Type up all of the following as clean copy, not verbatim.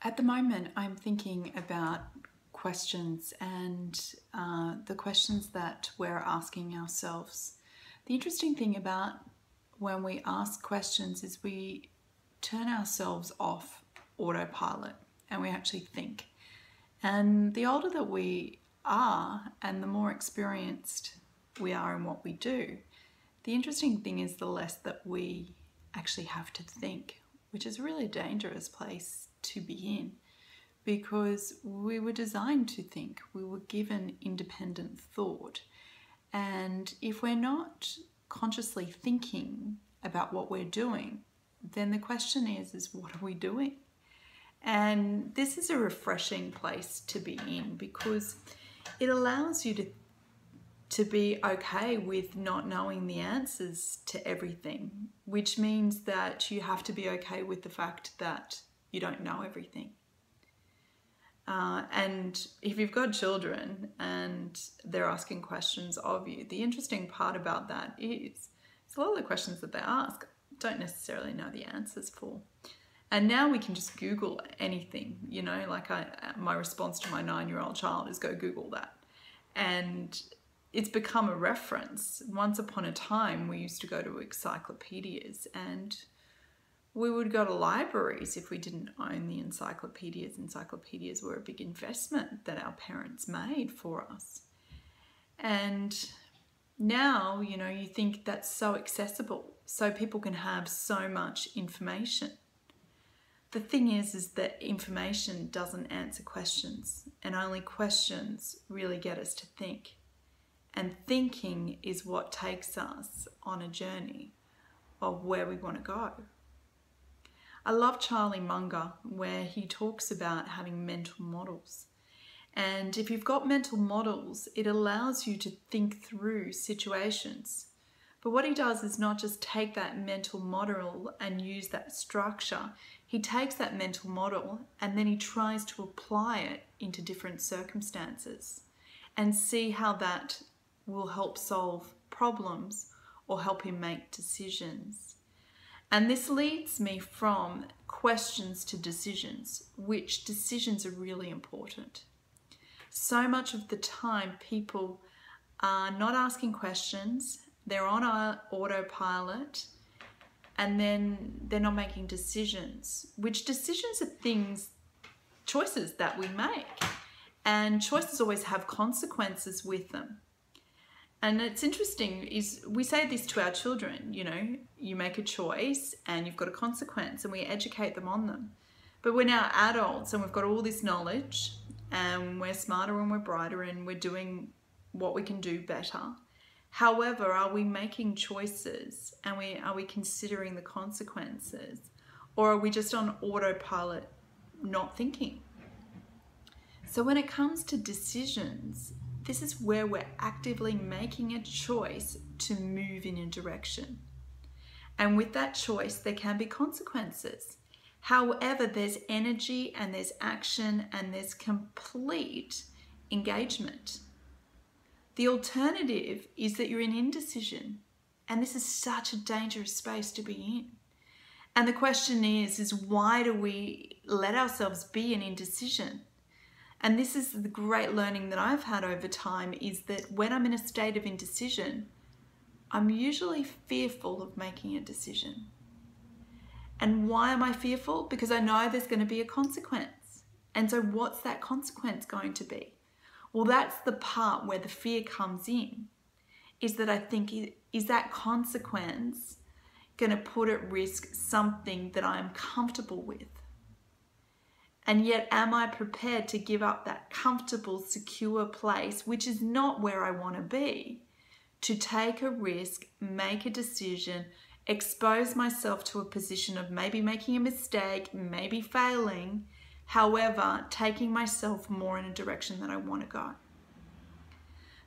At the moment, I'm thinking about questions and the questions that we're asking ourselves. The interesting thing about when we ask questions is we turn ourselves off autopilot and we actually think. And the older that we are and the more experienced we are in what we do, the interesting thing is the less that we actually have to think, which is a really dangerous place to be in because we were designed to think. We were given independent thought. And if we're not consciously thinking about what we're doing, then the question is what are we doing? And this is a refreshing place to be in because it allows you to be okay with not knowing the answers to everything, which means that you have to be okay with the fact that you don't know everything. And if you've got children and they're asking questions of you, the interesting part about that is a lot of the questions that they ask don't necessarily know the answers for. And now we can just Google anything, you know, like my response to my 9-year-old child is go Google that. And it's become a reference. Once upon a time, we used to go to encyclopedias and we would go to libraries if we didn't own the encyclopedias. Encyclopedias were a big investment that our parents made for us. And now, you know, you think that's so accessible, so people can have so much information. The thing is that information doesn't answer questions, and only questions really get us to think. And thinking is what takes us on a journey of where we want to go. I love Charlie Munger, where he talks about having mental models. And if you've got mental models, it allows you to think through situations. But what he does is not just take that mental model and use that structure. He takes that mental model and then he tries to apply it into different circumstances and see how that will help solve problems or help him make decisions. And this leads me from questions to decisions, which decisions are really important. So much of the time people are not asking questions, they're on autopilot, and then they're not making decisions, which decisions are choices that we make. And choices always have consequences with them. And it's interesting is we say this to our children, you know, you make a choice and you've got a consequence, and we educate them on them. But we're now adults and we've got all this knowledge and we're smarter and we're brighter and we're doing what we can do better. However, are we making choices and are we considering the consequences, or are we just on autopilot not thinking? So when it comes to decisions, this is where we're actively making a choice to move in a direction. And with that choice, there can be consequences. However, there's energy and there's action and there's complete engagement. The alternative is that you're in indecision. And this is such a dangerous space to be in. And the question is why do we let ourselves be in indecision? And this is the great learning that I've had over time, is that when I'm in a state of indecision, I'm usually fearful of making a decision. And why am I fearful? Because I know there's going to be a consequence. And so what's that consequence going to be? Well, that's the part where the fear comes in, is that I think, is that consequence going to put at risk something that I'm comfortable with? And yet, am I prepared to give up that comfortable, secure place, which is not where I want to be, to take a risk, make a decision, expose myself to a position of maybe making a mistake, maybe failing, however, taking myself more in a direction that I want to go?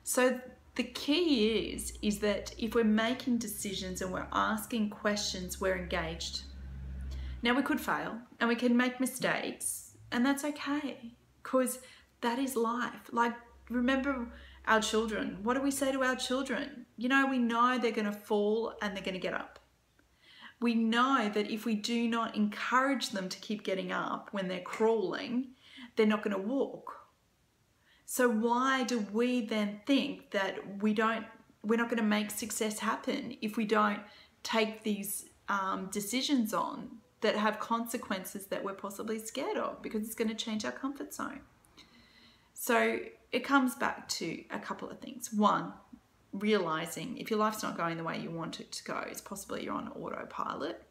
So the key is that if we're making decisions and we're asking questions, we're engaged. Now, we could fail and we can make mistakes, and that's okay, because that is life. Like, remember our children. What do we say to our children? You know, we know they're going to fall and they're going to get up. We know that if we do not encourage them to keep getting up when they're crawling, they're not going to walk. So why do we then think that we're not going to make success happen if we don't take these decisions on that have consequences that we're possibly scared of, because it's going to change our comfort zone? So it comes back to a couple of things. One, realizing if your life's not going the way you want it to go, it's possibly you're on autopilot,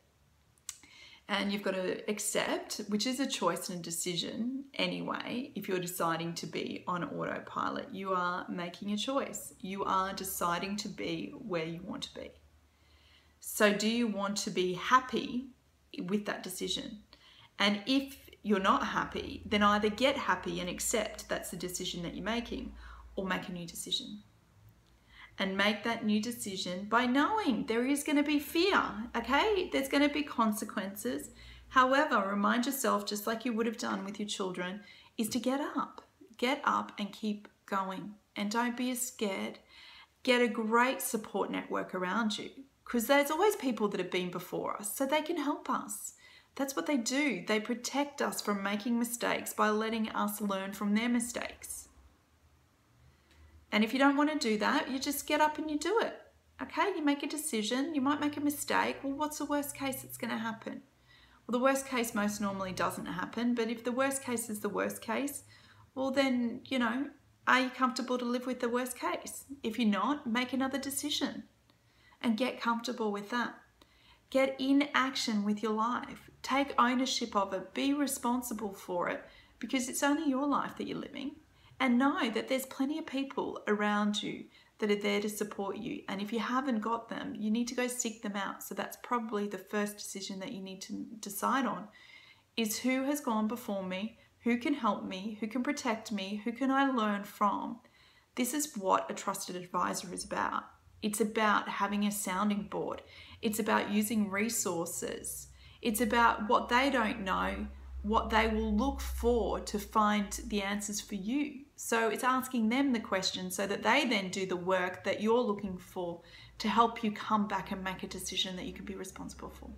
and you've got to accept, which is a choice and a decision anyway. If you're deciding to be on autopilot, you are making a choice. You are deciding to be where you want to be. So do you want to be happy with that decision? And if you're not happy, then either get happy and accept that's the decision that you're making, or make a new decision. And make that new decision by knowing there is going to be fear, okay? There's going to be consequences. However, remind yourself, just like you would have done with your children, is to get up. Get up and keep going. And don't be as scared. Get a great support network around you, because there's always people that have been before us, so they can help us. That's what they do. They protect us from making mistakes by letting us learn from their mistakes. And if you don't want to do that, you just get up and you do it. Okay, you make a decision, you might make a mistake. Well, what's the worst case that's going to happen? Well, the worst case most normally doesn't happen, but if the worst case is the worst case, well then, are you comfortable to live with the worst case? If you're not, make another decision and get comfortable with that. Get in action with your life. Take ownership of it. Be responsible for it, because it's only your life that you're living. And know that there's plenty of people around you that are there to support you. And if you haven't got them, you need to go seek them out. So that's probably the first decision that you need to decide on, is who has gone before me, who can help me, who can protect me, who can I learn from. This is what a trusted advisor is about. It's about having a sounding board. It's about using resources. It's about what they don't know, what they will look for to find the answers for you. So it's asking them the question so that they then do the work that you're looking for to help you come back and make a decision that you can be responsible for.